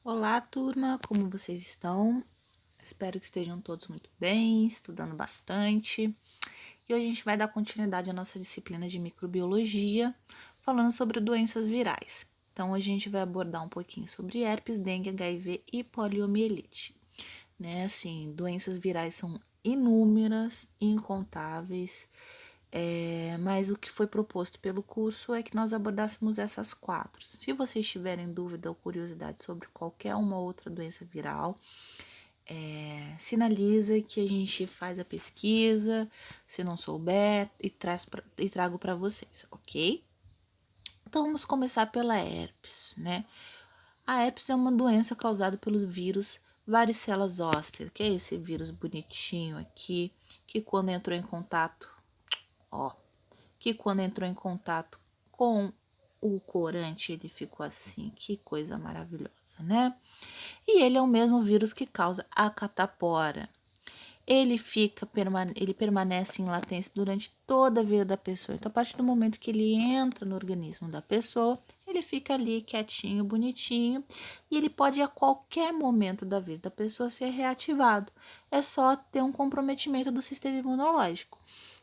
Olá, turma, como vocês estão? Espero que estejam todos muito bem, estudando bastante. E hoje a gente vai dar continuidade à nossa disciplina de microbiologia, falando sobre doenças virais. Então, a gente vai abordar um pouquinho sobre herpes, dengue, HIV e poliomielite. Né? Assim, doenças virais são inúmeras, incontáveis, mas o que foi proposto pelo curso é que nós abordássemos essas quatro. Se vocês tiverem dúvida ou curiosidade sobre qualquer uma outra doença viral, sinaliza que a gente faz a pesquisa, se não souber, e trago para vocês, ok? Então vamos começar pela herpes, né? A herpes é uma doença causada pelo vírus varicela zoster, que é esse vírus bonitinho aqui, que quando entrou em contato, ó, que quando entrou em contato com o corante, ele ficou assim, que coisa maravilhosa, né? E ele é o mesmo vírus que causa a catapora. Ele permanece em latência durante toda a vida da pessoa. Então, a partir do momento que ele entra no organismo da pessoa, ele fica ali quietinho, bonitinho, e ele pode a qualquer momento da vida da pessoa ser reativado. É só ter um comprometimento do sistema imunológico.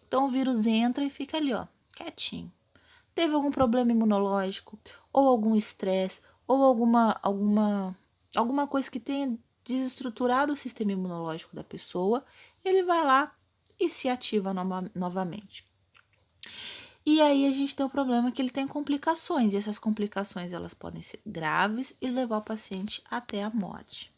Então, o vírus entra e fica ali, ó, quietinho. Teve algum problema imunológico, ou algum estresse, ou alguma coisa que tenha desestruturado o sistema imunológico da pessoa, ele vai lá e se ativa novamente. E aí a gente tem o problema que ele tem complicações, e essas complicações elas podem ser graves e levar o paciente até a morte.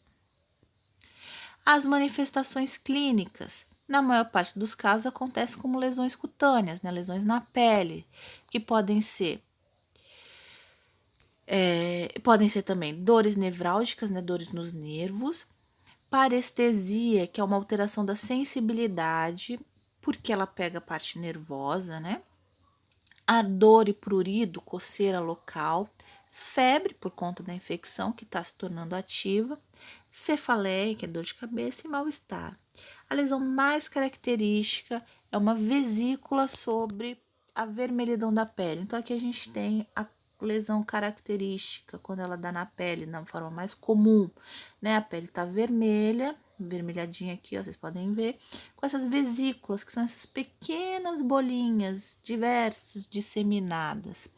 As manifestações clínicas, na maior parte dos casos, acontecem como lesões cutâneas, né, lesões na pele, que podem ser também dores nevrálgicas, né, dores nos nervos, parestesia, que é uma alteração da sensibilidade, porque ela pega a parte nervosa, né? Ardor e prurido, coceira local, febre por conta da infecção que está se tornando ativa, cefaleia, que é dor de cabeça, e mal-estar. A lesão mais característica é uma vesícula sobre a vermelhidão da pele. Então, aqui a gente tem a lesão característica quando ela dá na pele, na forma mais comum, né? A pele tá vermelha, vermelhadinha aqui, ó, vocês podem ver, com essas vesículas, que são essas pequenas bolinhas diversas disseminadas.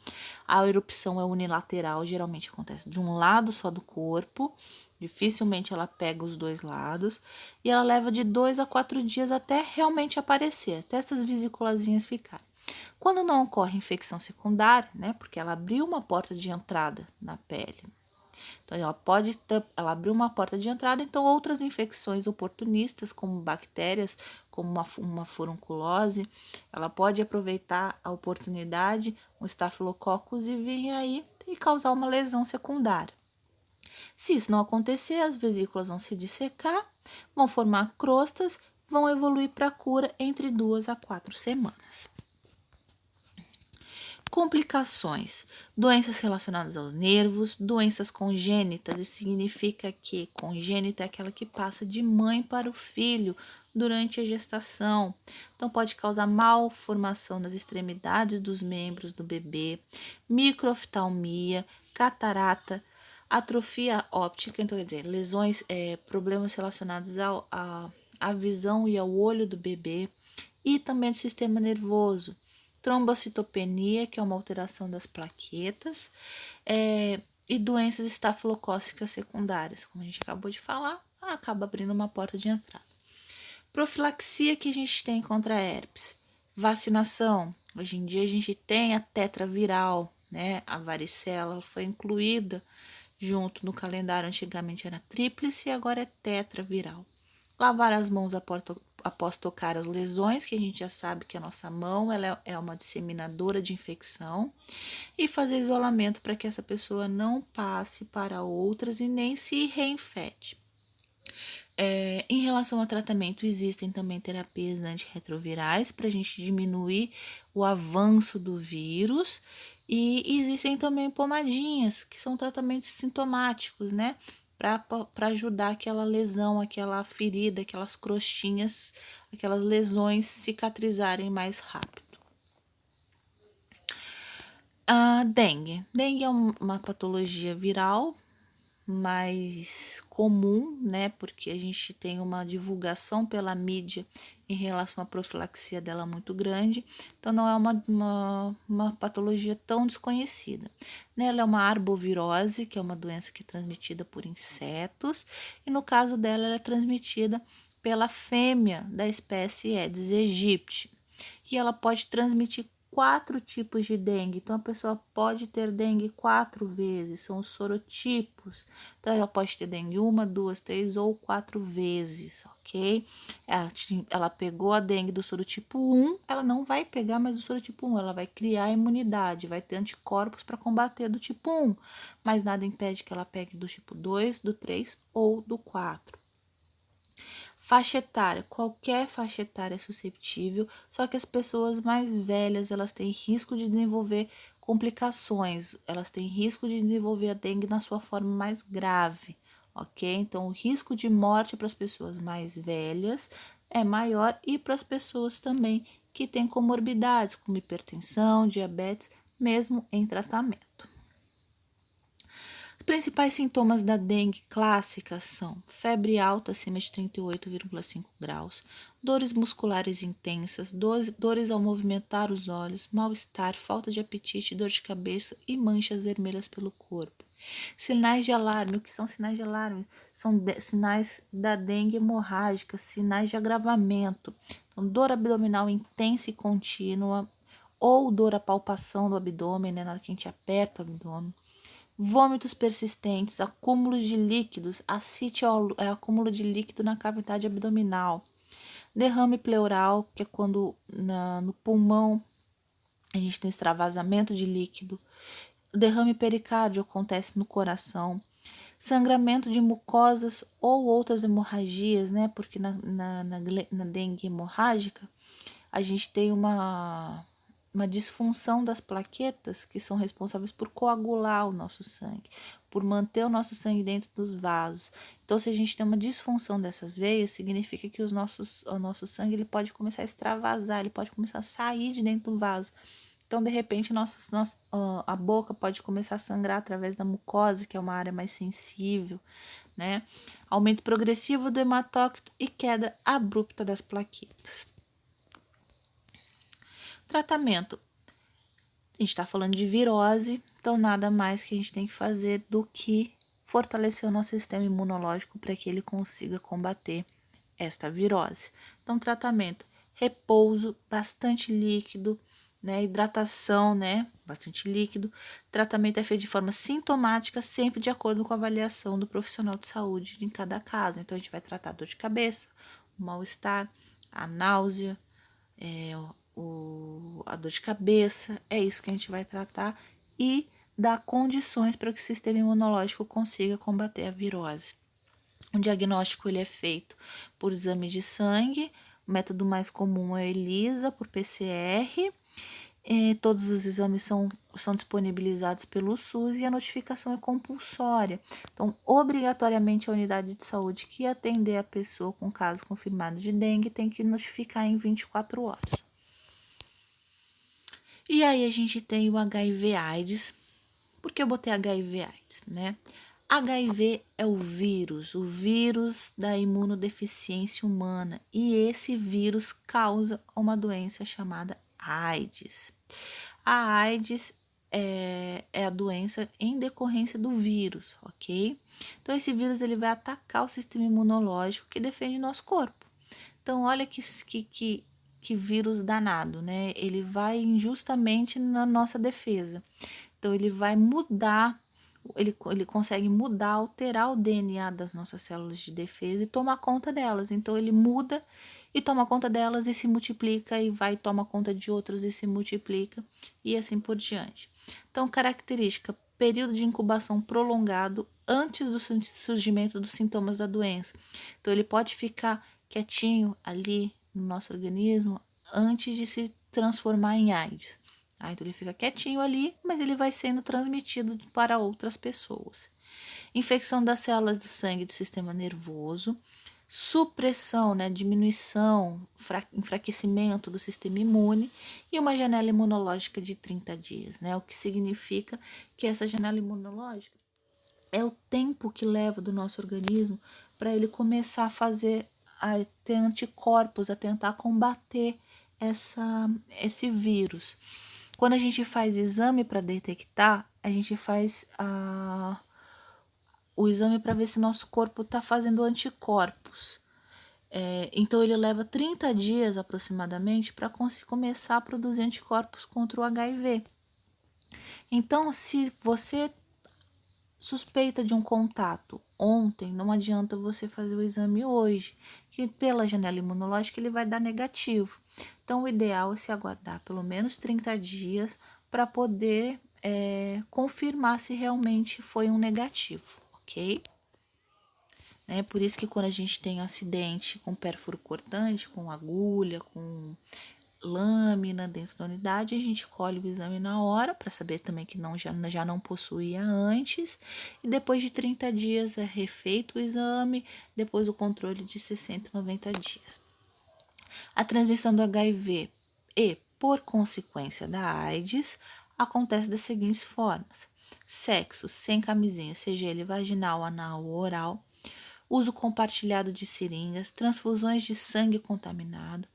A erupção é unilateral, geralmente acontece de um lado só do corpo, dificilmente ela pega os dois lados, e ela leva de 2 a 4 dias até realmente aparecer, até essas vesículazinhas ficarem. Quando não ocorre infecção secundária, né, porque ela abriu uma porta de entrada na pele. Então, ela abriu uma porta de entrada, então outras infecções oportunistas, como bactérias, como uma furunculose, ela pode aproveitar a oportunidade, um estafilococcus, e vir aí e causar uma lesão secundária. Se isso não acontecer, as vesículas vão se dissecar, vão formar crostas, vão evoluir para a cura entre 2 a 4 semanas. Complicações, doenças relacionadas aos nervos, doenças congênitas, isso significa que congênita é aquela que passa de mãe para o filho durante a gestação. Então, pode causar malformação das extremidades dos membros do bebê, microoftalmia, catarata, atrofia óptica, então quer dizer, lesões, problemas relacionados à visão e ao olho do bebê, e também do sistema nervoso, trombocitopenia, que é uma alteração das plaquetas, e doenças estafilocócicas secundárias, como a gente acabou de falar, acaba abrindo uma porta de entrada. Profilaxia que a gente tem contra a herpes. Vacinação. Hoje em dia a gente tem a tetraviral, né? A varicela foi incluída junto no calendário, antigamente era tríplice e agora é tetraviral. Lavar as mãos após tocar as lesões, que a gente já sabe que a nossa mão ela é uma disseminadora de infecção, e fazer isolamento para que essa pessoa não passe para outras e nem se reinfete. Em relação ao tratamento, existem também terapias antirretrovirais para a gente diminuir o avanço do vírus, e existem também pomadinhas, que são tratamentos sintomáticos, né? Para ajudar aquela lesão, aquela ferida, aquelas crostinhas, aquelas lesões cicatrizarem mais rápido. A dengue. Dengue é uma patologia viral, mais comum, né? Porque a gente tem uma divulgação pela mídia em relação à profilaxia dela muito grande, então não é uma patologia tão desconhecida. Né? Ela é uma arbovirose, que é uma doença que é transmitida por insetos, e no caso dela, ela é transmitida pela fêmea da espécie Aedes aegypti. E ela pode transmitir 4 tipos de dengue. Então, a pessoa pode ter dengue 4 vezes, são os sorotipos. Então, ela pode ter dengue 1, 2, 3 ou 4 vezes, ok? Ela pegou a dengue do sorotipo 1, ela não vai pegar mais do sorotipo 1, ela vai criar imunidade, vai ter anticorpos para combater do tipo 1, mas nada impede que ela pegue do tipo 2, do 3 ou do 4. Faixa etária, qualquer faixa etária é susceptível, só que as pessoas mais velhas, elas têm risco de desenvolver complicações, elas têm risco de desenvolver a dengue na sua forma mais grave, ok? Então, o risco de morte para as pessoas mais velhas é maior e para as pessoas também que têm comorbidades, como hipertensão, diabetes, mesmo em tratamento. Os principais sintomas da dengue clássica são febre alta acima de 38,5 graus, dores musculares intensas, dores ao movimentar os olhos, mal-estar, falta de apetite, dor de cabeça e manchas vermelhas pelo corpo. Sinais de alarme. O que são sinais de alarme? São sinais da dengue hemorrágica, sinais de agravamento. Então, dor abdominal intensa e contínua, ou dor à palpação do abdômen, né, na hora que a gente aperta o abdômen. Vômitos persistentes, acúmulos de líquidos, ascite é acúmulo de líquido na cavidade abdominal. Derrame pleural, que é quando no pulmão a gente tem extravasamento de líquido. Derrame pericárdio acontece no coração. Sangramento de mucosas ou outras hemorragias, né? Porque na dengue hemorrágica a gente tem uma disfunção das plaquetas que são responsáveis por coagular o nosso sangue, por manter o nosso sangue dentro dos vasos. Então, se a gente tem uma disfunção dessas veias, significa que o nosso sangue ele pode começar a extravasar, ele pode começar a sair de dentro do vaso. Então, de repente, a boca pode começar a sangrar através da mucosa, que é uma área mais sensível, né? Aumento progressivo do hematócrito e queda abrupta das plaquetas. Tratamento. A gente está falando de virose, então nada mais que a gente tem que fazer do que fortalecer o nosso sistema imunológico para que ele consiga combater esta virose. Então, tratamento, repouso, bastante líquido, né, hidratação, né, bastante líquido. Tratamento é feito de forma sintomática, sempre de acordo com a avaliação do profissional de saúde em cada caso. Então, a gente vai tratar a dor de cabeça, o mal-estar, a náusea, a dor de cabeça, é isso que a gente vai tratar e dar condições para que o sistema imunológico consiga combater a virose. O diagnóstico ele é feito por exame de sangue, o método mais comum é a ELISA, por PCR, todos os exames são disponibilizados pelo SUS e a notificação é compulsória. Então, obrigatoriamente, a unidade de saúde que atender a pessoa com caso confirmado de dengue tem que notificar em 24 horas. E aí a gente tem o HIV/AIDS. Por que eu botei HIV/AIDS, né? HIV é o vírus da imunodeficiência humana, e esse vírus causa uma doença chamada AIDS. A AIDS é a doença em decorrência do vírus, ok? Então, esse vírus ele vai atacar o sistema imunológico que defende o nosso corpo. Então, olha que vírus danado, né? Ele vai injustamente na nossa defesa. Então, ele vai mudar, ele consegue mudar, alterar o DNA das nossas células de defesa e tomar conta delas. Então, ele muda e toma conta delas e se multiplica e vai tomar conta de outros e se multiplica e assim por diante. Então, característica, período de incubação prolongado antes do surgimento dos sintomas da doença. Então, ele pode ficar quietinho ali no nosso organismo antes de se transformar em AIDS. Então ele fica quietinho ali, mas ele vai sendo transmitido para outras pessoas. Infecção das células do sangue do sistema nervoso, supressão, né, diminuição, enfraquecimento do sistema imune e uma janela imunológica de 30 dias, né, o que significa que essa janela imunológica é o tempo que leva do nosso organismo para ele começar a ter anticorpos, a tentar combater esse vírus. Quando a gente faz exame para detectar, a gente faz o exame para ver se nosso corpo está fazendo anticorpos. Então, ele leva 30 dias aproximadamente para começar a produzir anticorpos contra o HIV. Então, se você suspeita de um contato ontem, não adianta você fazer o exame hoje, que pela janela imunológica ele vai dar negativo. Então, o ideal é se aguardar pelo menos 30 dias para poder confirmar se realmente foi um negativo, ok? Por isso que quando a gente tem acidente com pérfuro cortante, com agulha, com lâmina dentro da unidade, a gente colhe o exame na hora para saber também que já não possuía antes, e depois de 30 dias é refeito o exame, depois o controle de 60 e 90 dias. A transmissão do HIV e, por consequência da AIDS, acontece das seguintes formas: sexo sem camisinha, seja ele vaginal, anal ou oral, uso compartilhado de seringas, transfusões de sangue contaminado.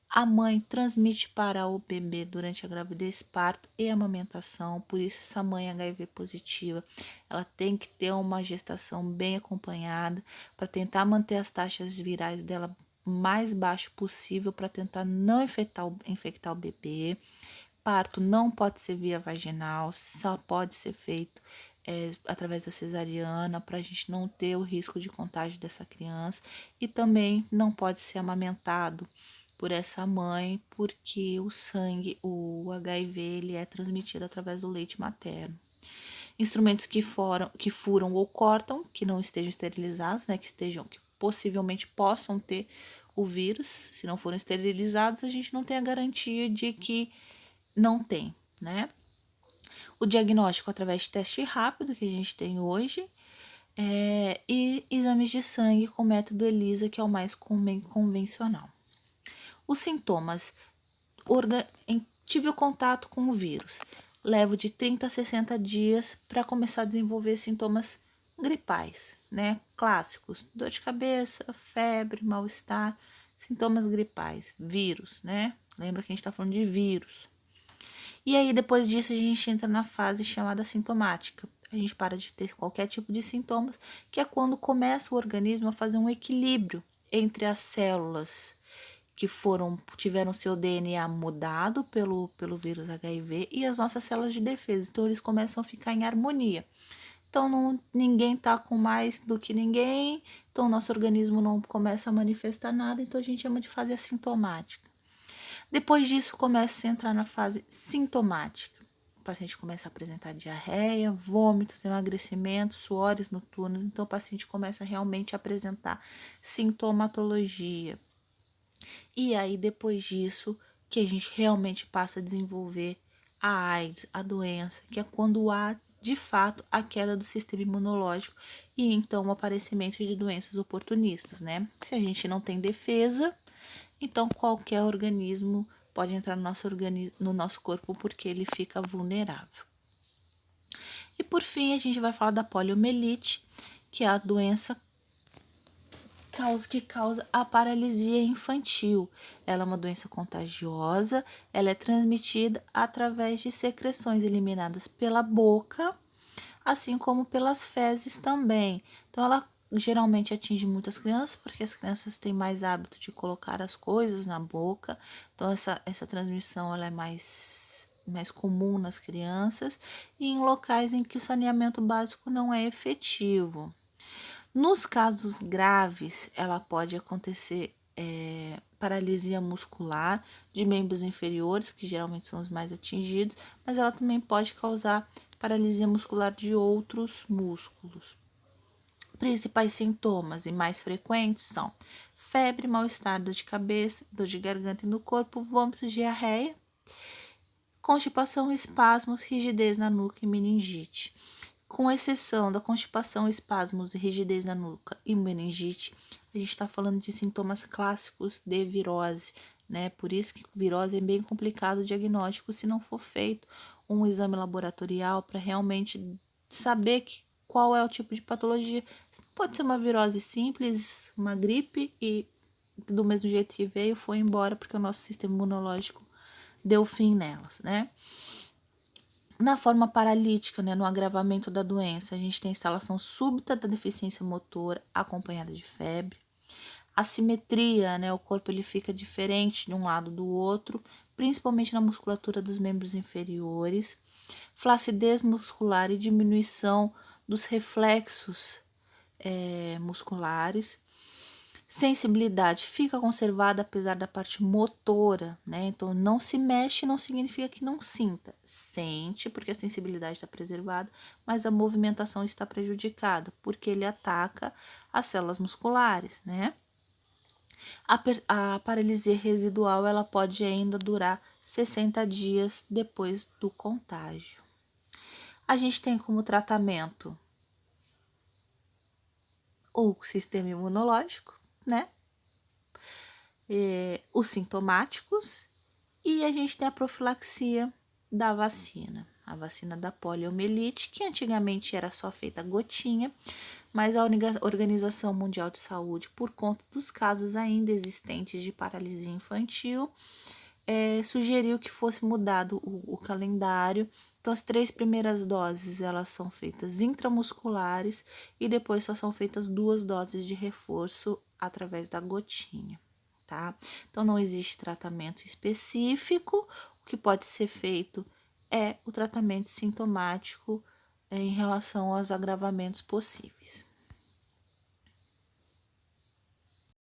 A mãe transmite para o bebê durante a gravidez, parto e amamentação, por isso essa mãe HIV positiva, ela tem que ter uma gestação bem acompanhada para tentar manter as taxas virais dela mais baixo possível para tentar não infectar o bebê. Parto não pode ser via vaginal, só pode ser feito através da cesariana, para a gente não ter o risco de contágio dessa criança, e também não pode ser amamentado por essa mãe, porque o HIV, ele é transmitido através do leite materno. Instrumentos que furam ou cortam, que não estejam esterilizados, que possivelmente possam ter o vírus. Se não forem esterilizados, a gente não tem a garantia de que não tem, né? O diagnóstico através de teste rápido que a gente tem hoje, e exames de sangue com método ELISA, que é o mais convencional. Os sintomas: tive o contato com o vírus, levo de 30 a 60 dias para começar a desenvolver sintomas gripais, né? Clássicos: dor de cabeça, febre, mal-estar, sintomas gripais, vírus, né? Lembra que a gente está falando de vírus. E aí, depois disso, a gente entra na fase chamada sintomática. A gente para de ter qualquer tipo de sintomas, que é quando começa o organismo a fazer um equilíbrio entre as células que tiveram seu DNA mudado pelo vírus HIV e as nossas células de defesa. Então, eles começam a ficar em harmonia. Então, ninguém está com mais do que ninguém, então o nosso organismo não começa a manifestar nada, então a gente chama de fase assintomática. Depois disso, começa a entrar na fase sintomática. O paciente começa a apresentar diarreia, vômitos, emagrecimento, suores noturnos. Então, o paciente começa realmente a apresentar sintomatologia. E aí, depois disso, que a gente realmente passa a desenvolver a AIDS, a doença, que é quando há, de fato, a queda do sistema imunológico e então o aparecimento de doenças oportunistas, né? Se a gente não tem defesa, então qualquer organismo pode entrar no nosso corpo porque ele fica vulnerável. E por fim, a gente vai falar da poliomielite, que é a doença que causa a paralisia infantil. Ela é uma doença contagiosa, ela é transmitida através de secreções eliminadas pela boca, assim como pelas fezes também. Então, ela geralmente atinge muitas crianças, porque as crianças têm mais hábito de colocar as coisas na boca. Então, essa transmissão ela é mais comum nas crianças e em locais em que o saneamento básico não é efetivo. Nos casos graves, ela pode acontecer paralisia muscular de membros inferiores, que geralmente são os mais atingidos, mas ela também pode causar paralisia muscular de outros músculos. Principais sintomas e mais frequentes são febre, mal-estar, dor de cabeça, dor de garganta e no corpo, vômitos, diarreia, constipação, espasmos, rigidez na nuca e meningite. Com exceção da constipação, espasmos e rigidez na nuca e meningite, a gente está falando de sintomas clássicos de virose, né? Por isso que virose é bem complicado o diagnóstico se não for feito um exame laboratorial para realmente saber qual é o tipo de patologia. Pode ser uma virose simples, uma gripe, e do mesmo jeito que veio, foi embora, porque o nosso sistema imunológico deu fim nelas, né? Na forma paralítica, né, no agravamento da doença, a gente tem a instalação súbita da deficiência motora acompanhada de febre. Assimetria, né, o corpo ele fica diferente de um lado do outro, principalmente na musculatura dos membros inferiores. Flacidez muscular e diminuição dos reflexos musculares. Sensibilidade fica conservada apesar da parte motora, né? Então, não se mexe não significa que não sinta. Sente, porque a sensibilidade está preservada, mas a movimentação está prejudicada, porque ele ataca as células musculares, né? A paralisia residual, ela pode ainda durar 60 dias depois do contágio. A gente tem como tratamento o sistema imunológico, né? Os sintomáticos, e a gente tem a profilaxia da vacina. A vacina da poliomielite, que antigamente era só feita gotinha, mas a Organização Mundial de Saúde, por conta dos casos ainda existentes de paralisia infantil, sugeriu que fosse mudado o calendário. Então, as 3 primeiras doses, elas são feitas intramusculares e depois só são feitas 2 doses de reforço através da gotinha, tá? Então, não existe tratamento específico. O que pode ser feito é o tratamento sintomático em relação aos agravamentos possíveis.